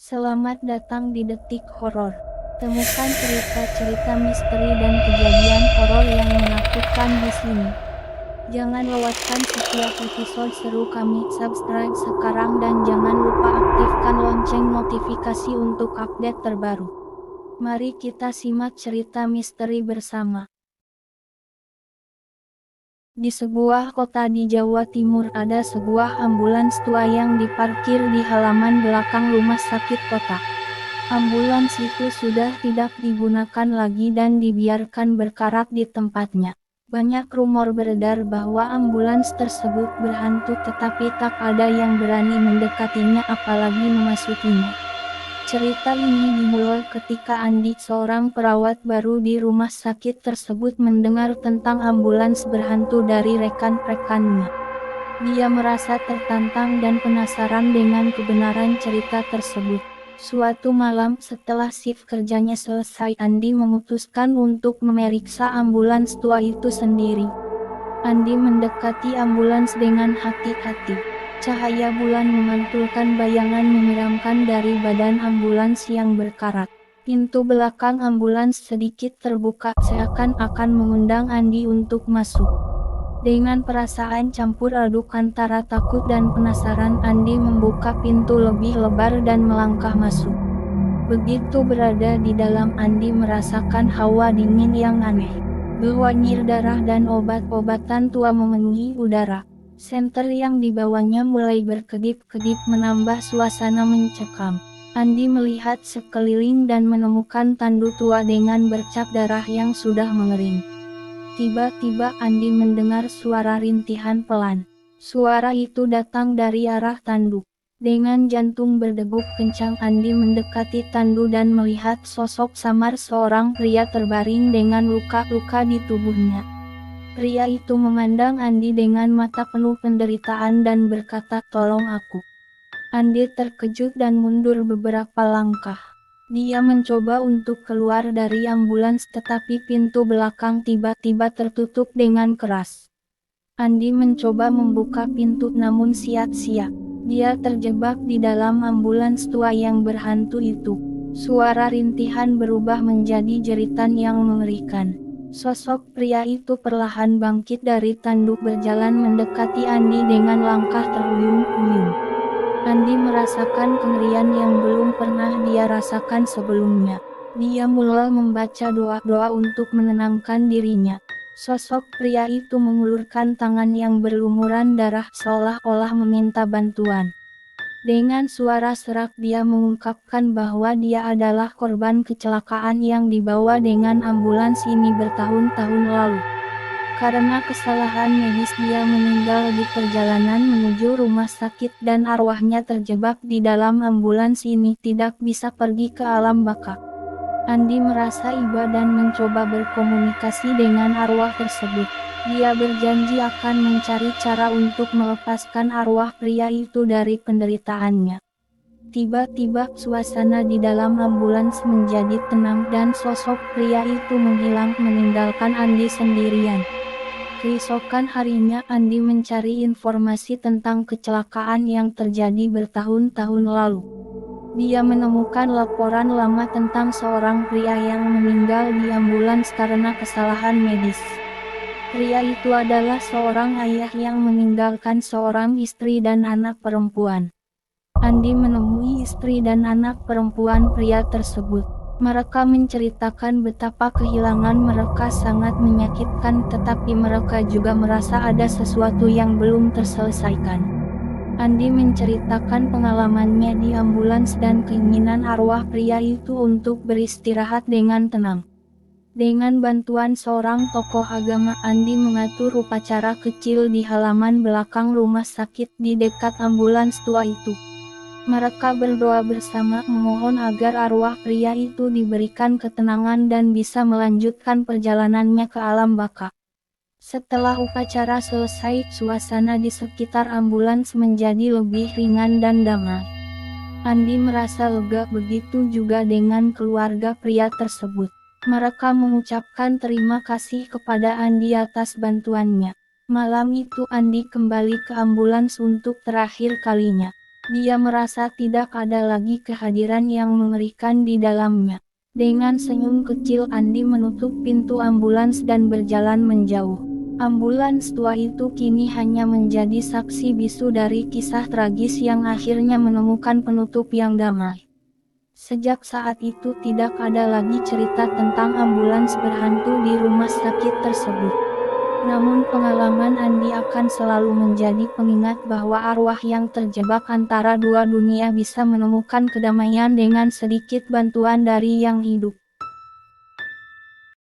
Selamat datang di Detik Horor. Temukan cerita-cerita misteri dan kejadian horor yang menakutkan di sini. Jangan lewatkan setiap episode seru kami. Subscribe sekarang dan jangan lupa aktifkan lonceng notifikasi untuk update terbaru. Mari kita simak cerita misteri bersama. Di sebuah kota di Jawa Timur ada sebuah ambulans tua yang diparkir di halaman belakang rumah sakit kota. Ambulans itu sudah tidak digunakan lagi dan dibiarkan berkarat di tempatnya. Banyak rumor beredar bahwa ambulans tersebut berhantu, tetapi tak ada yang berani mendekatinya apalagi memasukinya. Cerita ini dimulai ketika Andi, seorang perawat baru di rumah sakit tersebut, mendengar tentang ambulans berhantu dari rekan-rekannya. Dia merasa tertantang dan penasaran dengan kebenaran cerita tersebut. Suatu malam setelah shift kerjanya selesai, Andi memutuskan untuk memeriksa ambulans tua itu sendiri. Andi mendekati ambulans dengan hati-hati. Cahaya bulan memantulkan bayangan menyeramkan dari badan ambulans yang berkarat. Pintu belakang ambulans sedikit terbuka, seakan-akan mengundang Andi untuk masuk. Dengan perasaan campur aduk antara takut dan penasaran, Andi membuka pintu lebih lebar dan melangkah masuk. Begitu berada di dalam, Andi merasakan hawa dingin yang aneh. Bau anyir darah dan obat-obatan tua memenuhi udara. Senter yang dibawanya mulai berkedip-kedip menambah suasana mencekam. Andi melihat sekeliling dan menemukan tandu tua dengan bercak darah yang sudah mengering. Tiba-tiba Andi mendengar suara rintihan pelan. Suara itu datang dari arah tandu. Dengan jantung berdegup kencang, Andi mendekati tandu dan melihat sosok samar seorang pria terbaring dengan luka-luka di tubuhnya. Pria itu memandang Andi dengan mata penuh penderitaan dan berkata, "Tolong aku." Andi terkejut dan mundur beberapa langkah. Dia mencoba untuk keluar dari ambulans, tetapi pintu belakang tiba-tiba tertutup dengan keras. Andi mencoba membuka pintu namun sia-sia. Dia terjebak di dalam ambulans tua yang berhantu itu. Suara rintihan berubah menjadi jeritan yang mengerikan. Sosok pria itu perlahan bangkit dari tanduk, berjalan mendekati Andi dengan langkah terhuyung-huyung. Andi merasakan kengerian yang belum pernah dia rasakan sebelumnya. Dia mulai membaca doa-doa untuk menenangkan dirinya. Sosok pria itu mengulurkan tangan yang berlumuran darah seolah-olah meminta bantuan. Dengan suara serak dia mengungkapkan bahwa dia adalah korban kecelakaan yang dibawa dengan ambulans ini bertahun-tahun lalu. Karena kesalahan medis dia meninggal di perjalanan menuju rumah sakit dan arwahnya terjebak di dalam ambulans ini tidak bisa pergi ke alam baka. Andi merasa iba dan mencoba berkomunikasi dengan arwah tersebut. Dia berjanji akan mencari cara untuk melepaskan arwah pria itu dari penderitaannya. Tiba-tiba suasana di dalam ambulans menjadi tenang dan sosok pria itu menghilang meninggalkan Andi sendirian. Keesokan harinya Andi mencari informasi tentang kecelakaan yang terjadi bertahun-tahun lalu. Dia menemukan laporan lama tentang seorang pria yang meninggal di ambulans karena kesalahan medis. Pria itu adalah seorang ayah yang meninggalkan seorang istri dan anak perempuan. Andi menemui istri dan anak perempuan pria tersebut. Mereka menceritakan betapa kehilangan mereka sangat menyakitkan, tetapi mereka juga merasa ada sesuatu yang belum terselesaikan. Andi menceritakan pengalamannya di ambulans dan keinginan arwah pria itu untuk beristirahat dengan tenang. Dengan bantuan seorang tokoh agama, Andi mengatur upacara kecil di halaman belakang rumah sakit di dekat ambulans tua itu. Mereka berdoa bersama memohon agar arwah pria itu diberikan ketenangan dan bisa melanjutkan perjalanannya ke alam baka. Setelah upacara selesai, suasana di sekitar ambulans menjadi lebih ringan dan damai. Andi merasa lega, begitu juga dengan keluarga pria tersebut. Mereka mengucapkan terima kasih kepada Andi atas bantuannya. Malam itu Andi kembali ke ambulans untuk terakhir kalinya. Dia merasa tidak ada lagi kehadiran yang mengerikan di dalamnya. Dengan senyum kecil Andi menutup pintu ambulans dan berjalan menjauh. Ambulans tua itu kini hanya menjadi saksi bisu dari kisah tragis yang akhirnya menemukan penutup yang damai. Sejak saat itu tidak ada lagi cerita tentang ambulans berhantu di rumah sakit tersebut. Namun pengalaman Andi akan selalu menjadi pengingat bahwa arwah yang terjebak antara dua dunia bisa menemukan kedamaian dengan sedikit bantuan dari yang hidup.